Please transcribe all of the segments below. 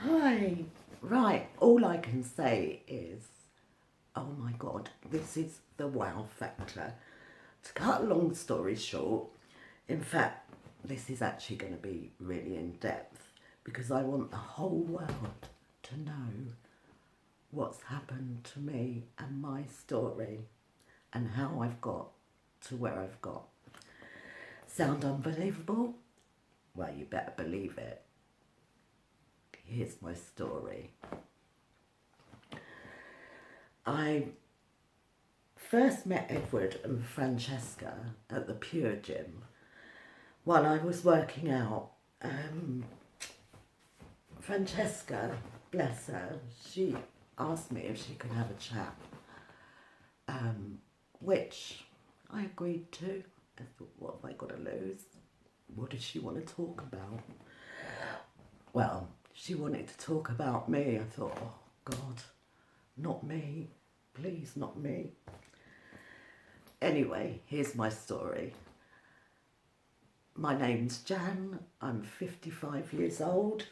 Hi. Right, all I can say is, oh my God, this is the wow factor. To cut a long story short, in fact, this is actually going to be really in depth because I want the whole world to know what's happened to me and my story and how I've got to where I've got. Sound unbelievable? Well, you better believe it. Here's my story. I first met Edward and Francesca at the Pure Gym while I was working out. Francesca, bless her, she asked me if she could have a chat, which I agreed to. I thought, what have I got to lose? What does she want to talk about? Well, she wanted to talk about me. I thought, oh God, not me. Please, not me. Anyway, here's my story. My name's Jan. I'm 55 years old.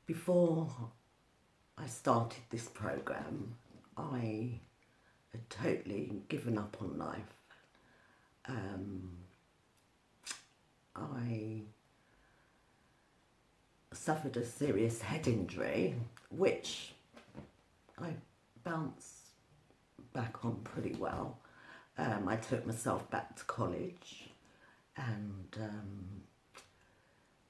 Before I started this program, I had totally given up on life. I suffered a serious head injury, which I bounced back on pretty well. I took myself back to college and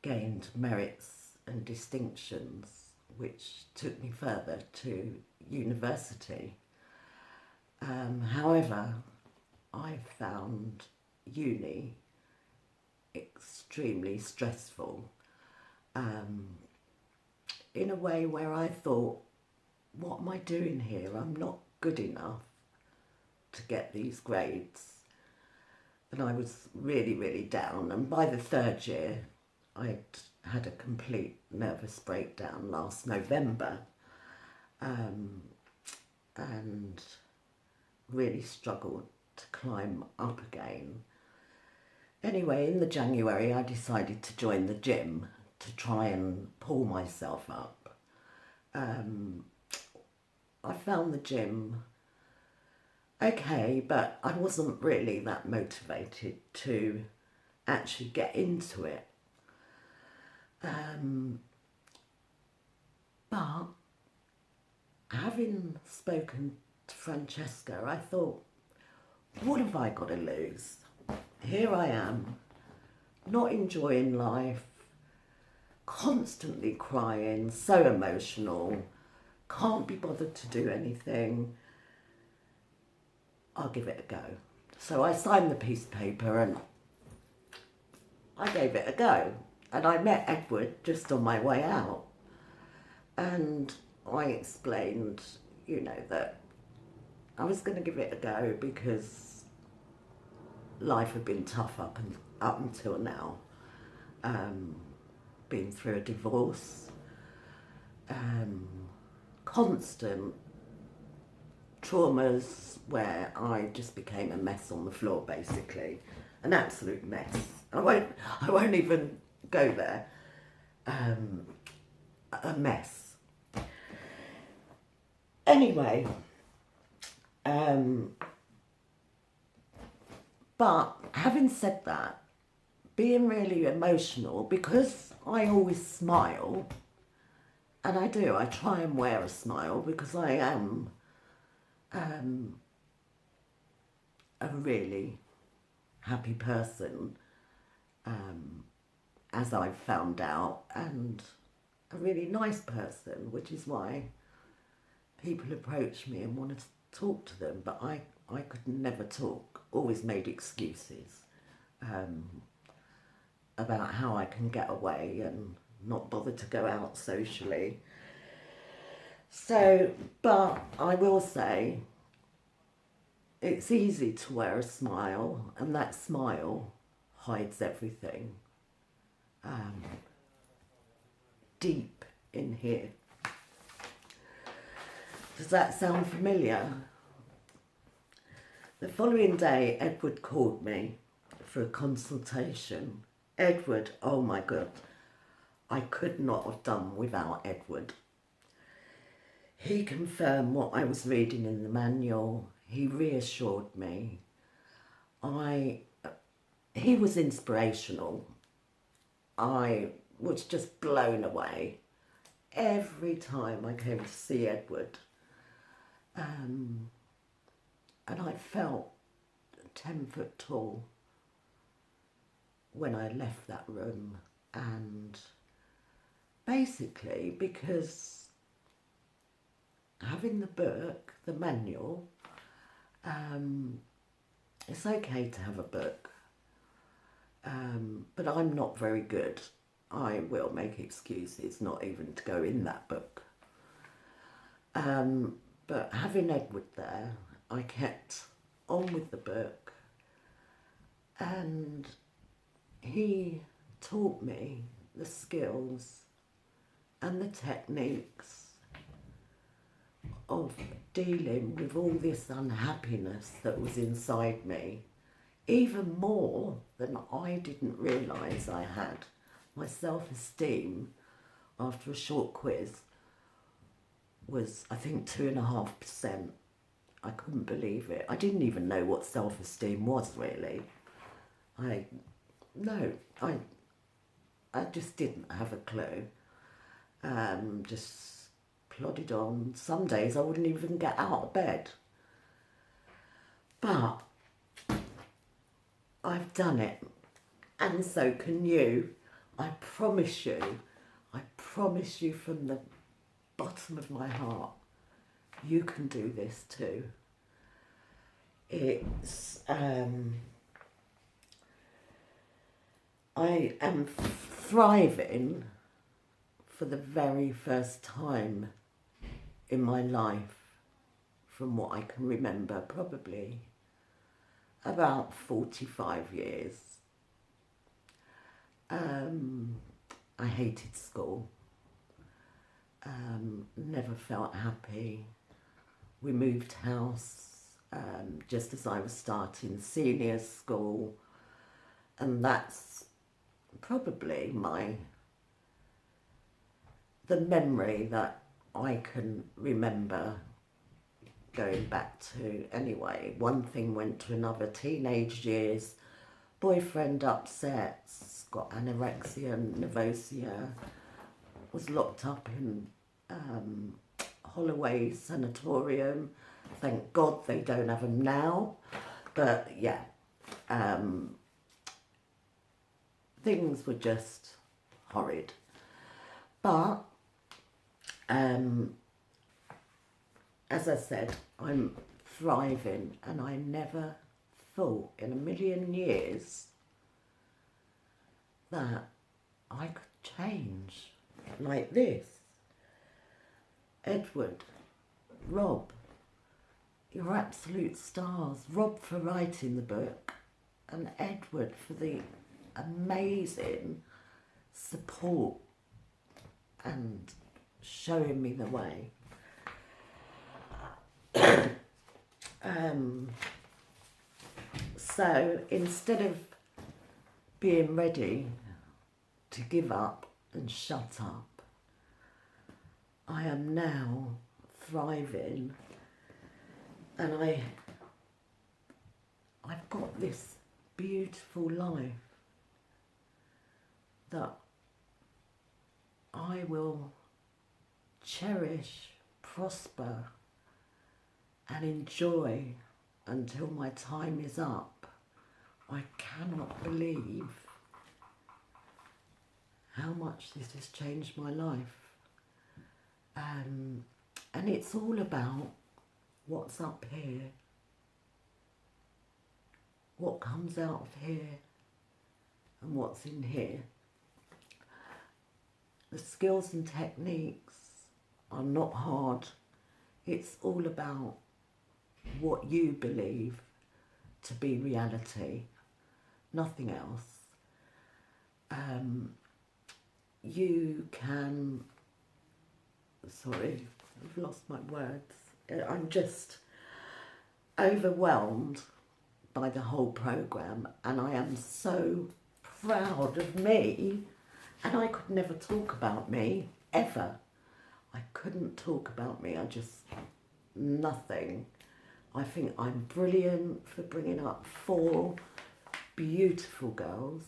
gained merits and distinctions, which took me further to university. However, I found uni extremely stressful, in a way where I thought, what am I doing here? I'm not good enough to get these grades. And I was really, really down. And by the third year, I'd had a complete nervous breakdown last November, and really struggled to climb up again. Anyway, in the January, I decided to join the gym to try and pull myself up. I found the gym okay, but I wasn't really that motivated to actually get into it. But having spoken to Francesca, I thought, what have I got to lose? Here I am, not enjoying life, constantly crying, so emotional, can't be bothered to do anything. I'll give it a go. So I signed the piece of paper and I gave it a go. And I met Edward just on my way out. And I explained, that I was going to give it a go because life had been tough up until now. Been through a divorce, constant traumas where I just became a mess on the floor, basically, an absolute mess. I won't even go there. A mess. Anyway, but having said that, being really emotional, because I always smile, and I do, I try and wear a smile because I am a really happy person, as I've found out, and a really nice person, which is why people approach me and want to talk to them, but I could never talk, always made excuses about how I can get away and not bother to go out socially. So, but I will say, it's easy to wear a smile, and that smile hides everything deep in here. Does that sound familiar? The following day, Edward called me for a consultation. Edward, oh my God, I could not have done without Edward. He confirmed what I was reading in the manual. He reassured me. He was inspirational. I was just blown away every time I came to see Edward. And I felt 10 foot tall when I left that room. And basically because having the book, the manual, it's okay to have a book, but I'm not very good. I will make excuses not even to go in that book. But having Edward there, I kept on with the book, and he taught me the skills and the techniques of dealing with all this unhappiness that was inside me, even more than I didn't realise I had. My self-esteem, after a short quiz, was, I think, 2.5%. I couldn't believe it. I didn't even know what self-esteem was, really. I just didn't have a clue. Just plodded on. Some days I wouldn't even get out of bed. But I've done it, and so can you. I promise you from the bottom of my heart, you can do this too. It's, I am thriving for the very first time in my life, from what I can remember, probably about 45 years. I hated school, never felt happy. We moved house just as I was starting senior school, and that's probably the memory that I can remember going back to. Anyway, one thing went to another. Teenage years, boyfriend upsets, got anorexia, nervosia, was locked up in Holloway Sanatorium. Thank God they don't have them now. But yeah, things were just horrid. But as I said, I'm thriving, and I never thought in a million years that I could change like this. Edward, Rob, you're absolute stars. Rob for writing the book, and Edward for the amazing support and showing me the way. So instead of being ready to give up and shut up, I am now thriving, and I've got this beautiful life that I will cherish, prosper, and enjoy until my time is up. I cannot believe how much this has changed my life. And it's all about what's up here, what comes out of here, and what's in here. The skills and techniques are not hard. It's all about what you believe to be reality, nothing else. You can, sorry, I've lost my words. overwhelmed by the whole programme, and I am so proud of me, and I could never talk about me, ever. I couldn't talk about me, nothing. I think I'm brilliant for bringing up 4 beautiful girls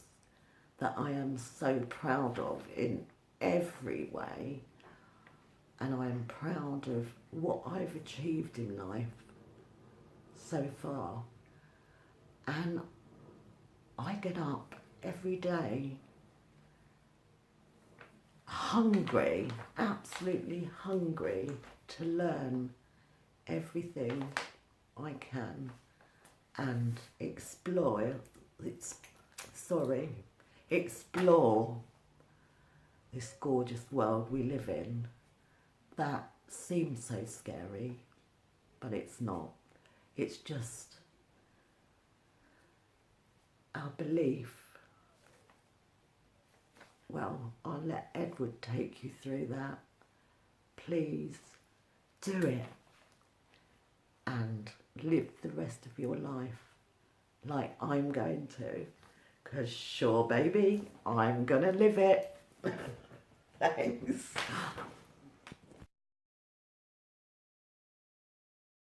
that I am so proud of in every way, and I am proud of what I've achieved in life so far. And I get up every day hungry, absolutely hungry to learn everything I can and explore this gorgeous world we live in that seems so scary, but it's not. It's just our belief. Well, I'll let Edward take you through that. Please do it and live the rest of your life like I'm going to. 'Cause sure, baby, I'm gonna live it. Thanks.